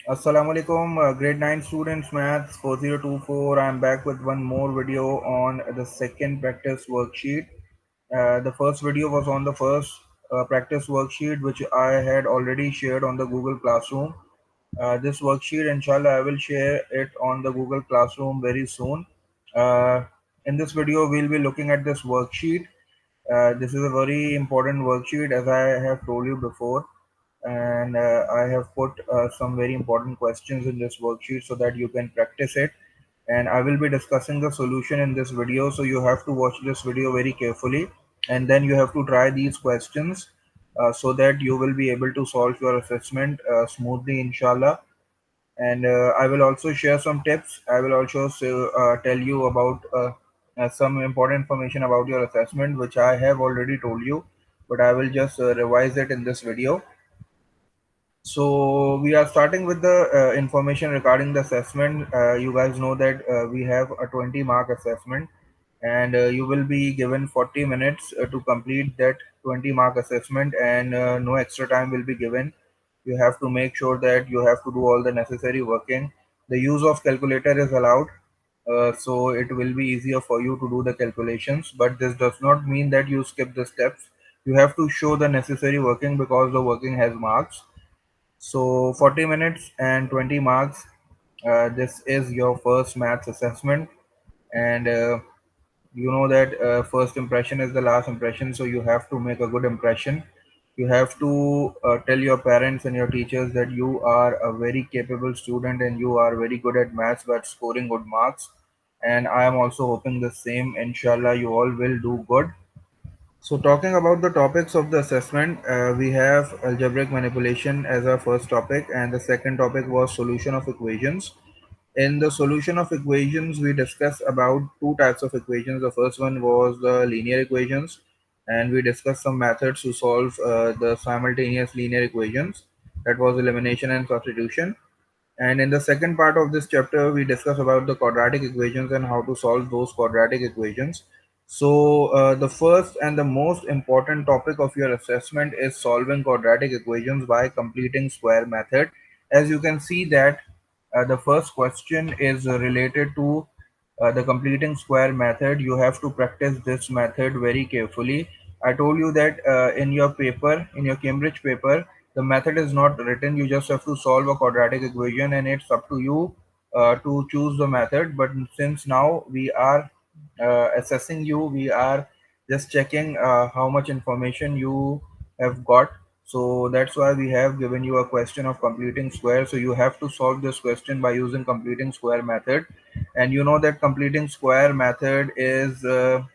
Assalamu alaikum, grade 9 students, maths 4024. I'm back with one more video on the second practice worksheet. The first video was on the first practice worksheet, which I had already shared on the Google Classroom. This worksheet, inshallah, I will share it on the Google Classroom very soon. In this video, we'll be looking at this worksheet. This is a very important worksheet, as I have told you before, and I have put some very important questions in this worksheet so that you can practice it. And I will be discussing the solution in this video, so you have to watch this video very carefully, and then you have to try these questions so that you will be able to solve your assessment smoothly, inshallah. And I will also share some tips. I will also tell you about some important information about your assessment, which I have already told you, but I will just revise it in this video. So we are starting with the information regarding the assessment. You guys know that we have a 20-mark assessment, and you will be given 40 minutes to complete that 20-mark assessment, and no extra time will be given. You have to make sure that you have to do all the necessary working. The use of calculator is allowed, so it will be easier for you to do the calculations, but this does not mean that you skip the steps. You have to show the necessary working because the working has marks. So 40 minutes and 20 marks. This is your first maths assessment, and you know that first impression is the last impression, so you have to make a good impression. You have to tell your parents and your teachers that you are a very capable student and you are very good at maths but scoring good marks. And I am also hoping the same. Inshallah, you all will do good. So talking about the topics of the assessment, we have algebraic manipulation as our first topic, and the second topic was solution of equations. In the solution of equations, we discussed about two types of equations. The first one was the linear equations, and we discussed some methods to solve the simultaneous linear equations. That was elimination and substitution. And in the second part of this chapter, we discuss about the quadratic equations and how to solve those quadratic equations. So the first and the most important topic of your assessment is solving quadratic equations by completing square method. As you can see that the first question is related to the completing square method. You have to practice this method very carefully. I told you that in your paper, in your Cambridge paper, the method is not written. You just have to solve a quadratic equation, and it's up to you to choose the method. But since now we are assessing you, we are just checking how much information you have got. So that's why we have given you a question of completing square. So you have to solve this question by using completing square method. And you know that completing square method is the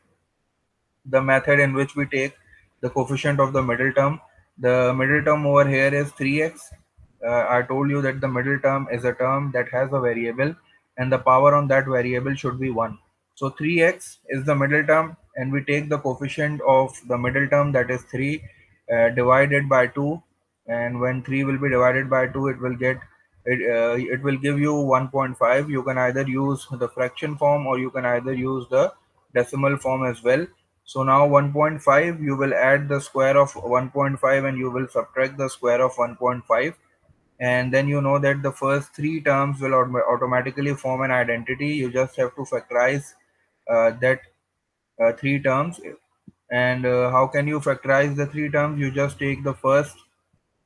method in which we take the coefficient of the middle term. The middle term over here is 3x. I told you that the middle term is a term that has a variable, and the power on that variable should be 1. So 3x is the middle term, and we take the coefficient of the middle term, that is 3, divided by 2. And when 3 will be divided by 2, it will give you 1.5. You can either use the fraction form or you can either use the decimal form as well. So now 1.5, you will add the square of 1.5 and you will subtract the square of 1.5. And then you know that the first three terms will automatically form an identity. You just have to factorize that three terms. And how can you factorize the three terms? You just take the first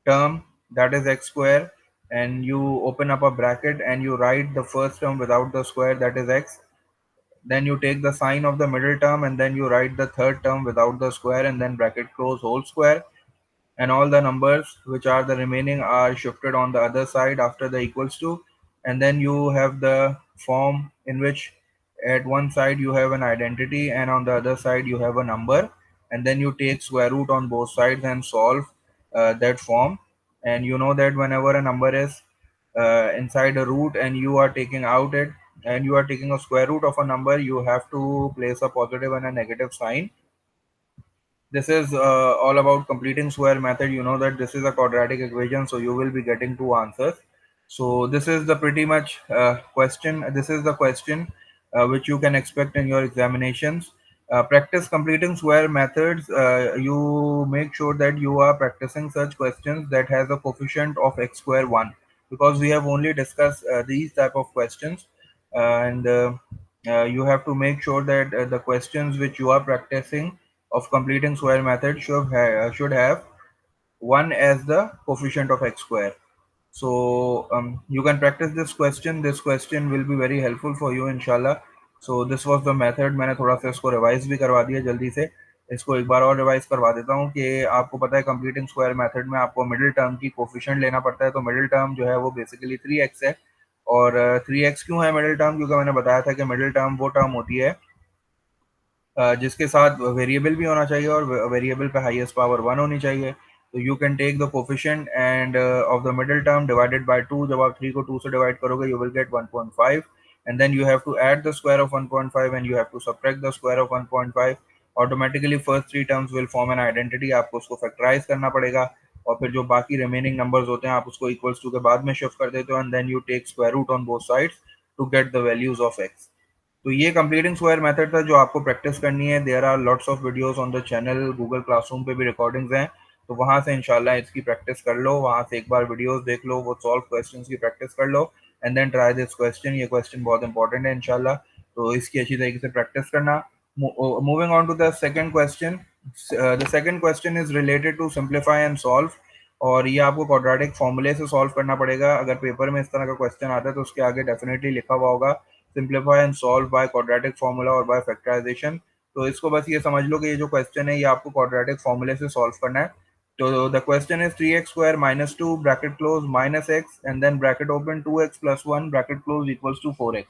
term, that is x square, and you open up a bracket and you write the first term without the square, that is x. Then you take the sign of the middle term and then you write the third term without the square and then bracket close whole square, and all the numbers which are the remaining are shifted on the other side after the equals to. And then you have the form in which at one side you have an identity and on the other side you have a number, and then you take square root on both sides and solve that form. And you know that whenever a number is inside a root and you are taking out it and you are taking a square root of a number, you have to place a positive and a negative sign. This is all about completing square method. You know that this is a quadratic equation, so you will be getting two answers. So this is the pretty much question. This is the question which you can expect in your examinations. Practice completing square methods. You make sure that you are practicing such questions that has a coefficient of x square 1, because we have only discussed these type of questions, and you have to make sure that the questions which you are practicing of completing square method should have 1 as the coefficient of x square. So you can practice this question. This question will be very helpful for you inshallah. So this was the method. मैंने थोड़ा सा इसको revise भी करवा दिया जल्दी से. इसको एक बार और रिवाइज करवा देता हूँ कि आपको पता है कंप्लीटिंग स्क्वायर मेथड में आपको मिडिल टर्म की कोफिशिएंट लेना पड़ता है. तो मिडिल टर्म जो है वो बेसिकली 3x है. और 3x क्यों है मिडिल टर्म? क्योंकि मैंने बताया था कि मिडिल टर्म वो टर्म होती है जिसके साथ वेरिएबल भी होना चाहिए और वेरिएबल पे हाईएस्ट पावर 1 होनी चाहिए. तो you can take the coefficient and of the middle term divided by 2. जब आप 3 को 2 से डिवाइड करोगे you will get 1.5 and then you have to add the square of 1.5 and you have to subtract the square of 1.5. Automatically first 3 terms will form an identity. आपको उसको factorise करना पड़ेगा और फिर जो बाकी रिमेनिंग नंबर्स होते हैं आप उसको इक्वल्स टू के बाद में शिफ्ट कर देते हो and then you take square root on both sides to get the values of x. तो ये कंप्लीटिंग स्क्वायर मेथड था जो आपको प्रैक्टिस करनी है. There are lots of videos on the channel. Google classroom पे भी रिकॉर्डिंग्स हैं, तो वहां से इंशाल्लाह इसकी प्रैक्टिस कर लो. वहां से एक बार वीडियोस देख लो, वो सॉल्व क्वेश्चंस की प्रैक्टिस कर लो and then try this question. ये क्वेश्चन बहुत इंपॉर्टेंट है इंशाल्लाह, तो इसकी अच्छी तरीके से प्रैक्टिस करना. Moving on to the second question. The second question is related to simplify and solve. और ये आपको क्वाड्रेटिक फॉर्मूले से सॉल्व करना पड़ेगा. अगर पेपर में इस तरह का क्वेश्चन आता है तो उसके आगे डेफिनेटली लिखा हुआ होगा simplify and solve by quadratic formula और बाय फैक्टराइजेशन. तो इसको बस ये समझ लो कि ये जो क्वेश्चन है ये आपको क्वाड्रेटिक फॉर्मूले से सॉल्व करना है. तो the question is 3x square minus 2 bracket close minus x and then bracket open 2x plus 1 bracket close equals to 4x.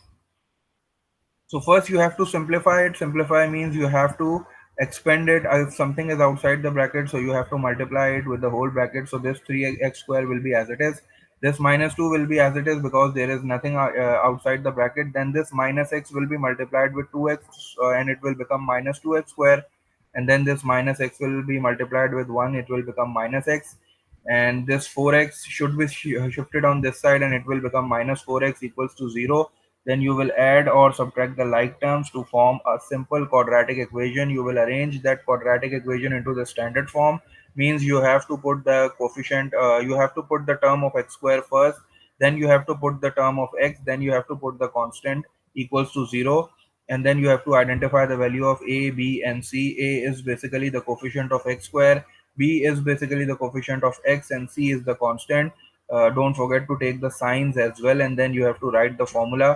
So first you have to simplify it. Simplify means you have to expand it. If something is outside the bracket, so you have to multiply it with the whole bracket. So this 3x square will be as it is. This minus 2 will be as it is because there is nothing outside the bracket. Then this minus x will be multiplied with 2x and it will become minus 2x square. And then this minus x will be multiplied with 1. It will become minus x. And this 4x should be shifted on this side and it will become minus 4x equals to 0. Then you will add or subtract the like terms to form a simple quadratic equation. You will arrange that quadratic equation into the standard form. Means you have to put the coefficient, you have to put the term of x square first, then you have to put the term of x, then you have to put the constant equals to 0, and then you have to identify the value of a, b, and c. A is basically the coefficient of x square, b is basically the coefficient of x, and c is the constant. Don't forget to take the signs as well, and then you have to write the formula.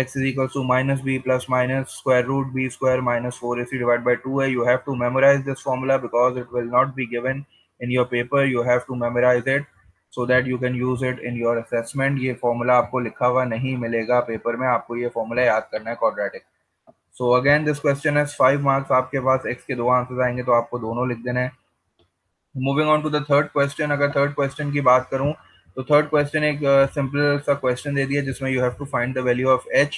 X is equals to minus b plus minus square root b square minus 4ac divided by 2a. You have to memorize this formula because it will not be given in your paper. You have to memorize it so that you can use it in your assessment. ये formula आपको लिखा हुआ नहीं मिलेगा paper में, आपको ये formula याद करना है quadratic. So again this question has 5 marks. आपके पास x के दो आंसर आएंगे तो आपको दोनों लिख देना है. Moving on to the third question. अगर थर्ड क्वेश्चन की बात करूं तो थर्ड क्वेश्चन एक सिंपल सा क्वेश्चन दे दिया जिसमें you have to find the value of h.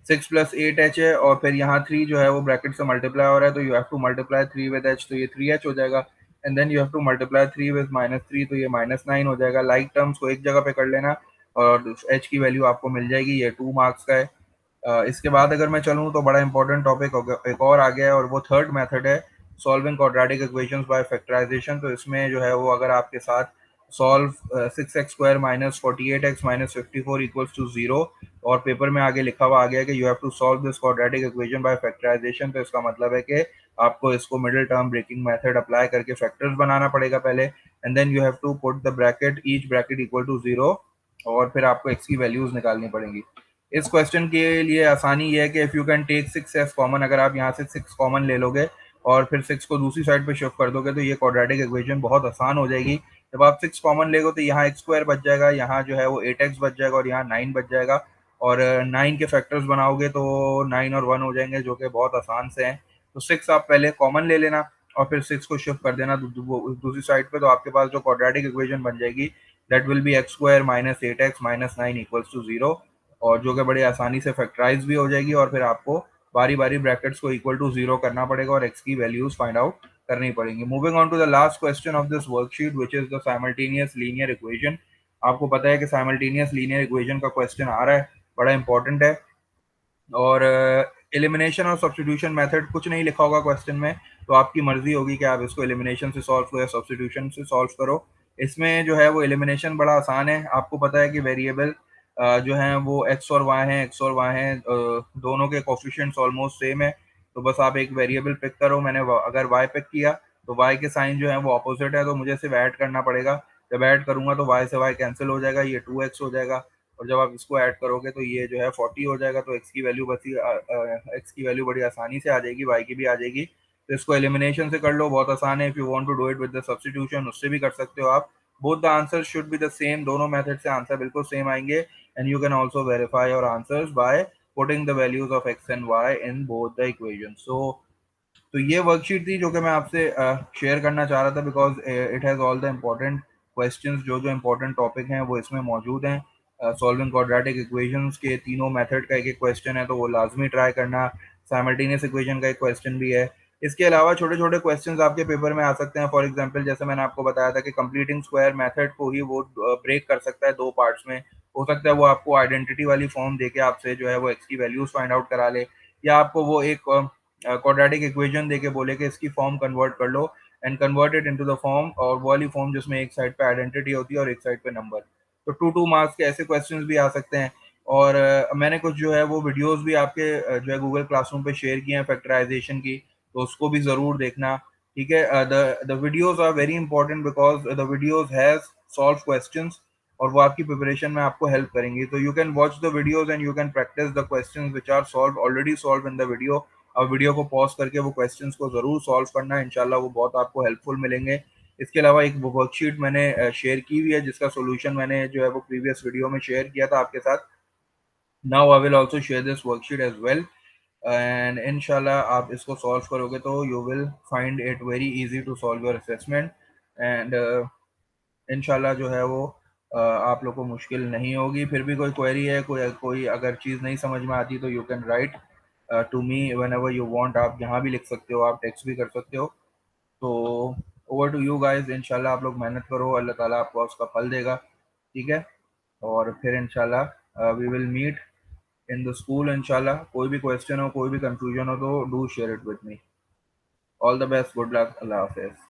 6 plus 8h है और फिर यहाँ 3 जो है वो ब्रैकेट से मल्टीप्लाई हो रहा है, तो you have to multiply 3 with h, तो ये 3h हो जाएगा. And then you have to multiply 3 with -3, तो ये -9 हो जाएगा. लाइक टर्म्स को एक जगह पे कर लेना और h की वैल्यू आपको मिल जाएगी. ये 2 मार्क्स का है. इसके बाद अगर मैं चलूँ तो बड़ा इंपॉर्टेंट टॉपिक एक और आ गया है और वो थर्ड मेथड है solving quadratic equations by factorisation. तो इसमें जो है वो अगर आपके साथ solve 6x square minus 48x minus 54 equals to 0 और पेपर में आगे लिखा हुआ आ गया कि you have to solve this quadratic equation by factorisation. तो इसका मतलब है कि आपको इसको middle term breaking method apply करके फैक्टर्स बनाना पड़ेगा पहले and then you have to put the bracket each bracket equal to 0 और फिर आपको x की वैल्यूज निकालनी पड़ेंगी. इस क्वेश्चन के लिए आसानी ये है कि if you can take 6 as common, अगर आप यहाँ से 6 कॉमन ले लोगे और फिर 6 को दूसरी साइड पे शिफ्ट कर दोगे तो ये क्वाड्रेटिक इक्वेशन बहुत आसान हो जाएगी. जब आप 6 कॉमन लेगो तो यहाँ x स्क्वायर बच जाएगा, यहाँ जो है वो 8x बच जाएगा और यहाँ 9 बच जाएगा. और 9 के फैक्टर्स बनाओगे तो 9 और 1 हो जाएंगे जो कि बहुत आसान से हैं. तो 6 आप पहले कॉमन ले लेना और फिर 6 को शिफ्ट कर देना दूसरी साइड पे, तो आपके पास जो क्वाड्रेटिक इक्वेशन बन जाएगी that will be x square minus 8x minus 9 equals to 0 और जो कि बड़ी आसानी से फैक्टराइज भी हो जाएगी. और फिर आपको बारी बारी ब्रैकेट्स को इक्वल टू 0 करना पड़ेगा और x की वैल्यूज फाइंड आउट करनी पड़ेंगी. Moving on to the last question of this worksheet which is the simultaneous linear equation. आपको पता है कि साइमल्टेनियस लीनियर इक्वेशन का क्वेश्चन आ रहा है, बड़ा इंपॉर्टेंट है. और एलिमिनेशन और सब्स्टिट्यूशन मेथड कुछ नहीं लिखा होगा क्वेश्चन में, तो आपकी मर्जी होगी कि आप इसको एलिमिनेशन से सॉल्व करो या सब्स्टिट्यूशन से सॉल्व करो. इसमें जो है वो एलिमिनेशन बड़ा आसान है। आपको पता है कि वेरिएबल जो हैं वो एक्स और वाई हैं, एक्स और वाई हैं, दोनों के कोफिशिएंट्स ऑलमोस्ट सेम है। तो बस आप एक वेरिएबल पिक करो। मैंने अगर वाई पिक किया तो वाई के साइन जो है वो ऑपोजिट है, तो मुझे सिर्फ ऐड करना पड़ेगा। जब ऐड करूंगा तो वाई से वाई कैंसिल हो जाएगा, ये 2x हो जाएगा। और जब आप इसको ऐड करोगे तो ये जो है 40 हो जाएगा। तो एक्स की वैल्यू बची, एक्स की वैल्यू बड़ी आसानी से आ जाएगी, वाई की भी आ जाएगी। तो इसको एलिमिनेशन से कर लो, बहुत आसान है। If you want to do it with the substitution, उससे भी कर सकते हो आप। Both the answer should be the same, दोनों मेथड से आंसर बिल्कुल सेम आएंगे। And you can also verify your answers by putting the values of x and y in both the equation. तो ये वर्कशीट थी जो कि मैं आपसे शेयर करना चाह रहा था, because it has all the important questions, जो जो इम्पोर्टेंट टॉपिक हैं वो इसमें मौजूद हैं। सॉल्विंग क्वाड्रेटिक इक्वेशंस के तीनों मेथड का एक एक क्वेश्चन है, तो वो लाजमी ट्राई करना। साइमल्टेनियस इक्वेशन का एक क्वेश्चन भी है। इसके अलावा छोटे छोटे क्वेश्चंस आपके पेपर में आ सकते हैं। फॉर एग्जांपल, जैसे मैंने आपको बताया था कि कंप्लीटिंग स्क्वायर मेथड को ही वो ब्रेक कर सकता है दो पार्ट्स में। हो सकता है वो आपको आइडेंटिटी वाली फॉर्म देके आपसे जो है वो एक्स की वैल्यूज फाइंड आउट करा ले, या आपको वो एक क्वाड्रेटिक इक्वेशन देके बोले कि इसकी फॉर्म कन्वर्ट कर लो and convert it into the form, और वो वाली फॉर्म जिसमें एक साइड पे आइडेंटिटी होती है और एक साइड पे नंबर। तो 2 2 मार्क्स के ऐसे क्वेश्चंस भी आ सकते हैं। और मैंने कुछ जो है वो वीडियोस भी आपके जो है गूगल क्लासरूम पे शेयर किए हैं फैक्टराइजेशन की, तो उसको भी ज़रूर देखना। ठीक है, the videos are very important because the videos has solve questions, और वो आपकी प्रिपरेशन में आपको हेल्प करेंगी। तो you can watch the videos and you can practise the questions which are solve already solve in the video. अब video को pause करके वो क्वेश्चंस को ज़रूर सॉल्व करना, इंशाल्लाह वो बहुत आपको हेल्पफुल मिलेंगे। इसके अलावा एक वर्कशीट मैंने शेयर की हुई है, जिसका सोल्यूशन मैंने जो है वो प्रीवियस वीडियो में शेयर किया था आपके साथ। Now I will also share this worksheet as well, and इंशाल्लाह आप इसको सॉल्व करोगे तो you will find it very easy to solve your assessment. And इंशाल्लाह जो है वो आप लोग को मुश्किल नहीं होगी। फिर भी कोई क्वेरी है, कोई कोई अगर चीज़ नहीं समझ में आती, तो you can write to me whenever you want. आप यहाँ भी लिख सकते हो, आप टेक्स्ट भी कर सकते हो। तो ओवर टू यू गाइज। इंशाल्लाह आप लोग मेहनत करो, अल्लाह ताला आपको उसका फल देगा। ठीक है, और फिर इंशाल्लाह we will meet in the school. इंशाल्लाह कोई भी क्वेश्चन हो, कोई भी कंफ्यूजन हो, तो do share it with me. All the best, good luck, अल्लाह हाफिज़।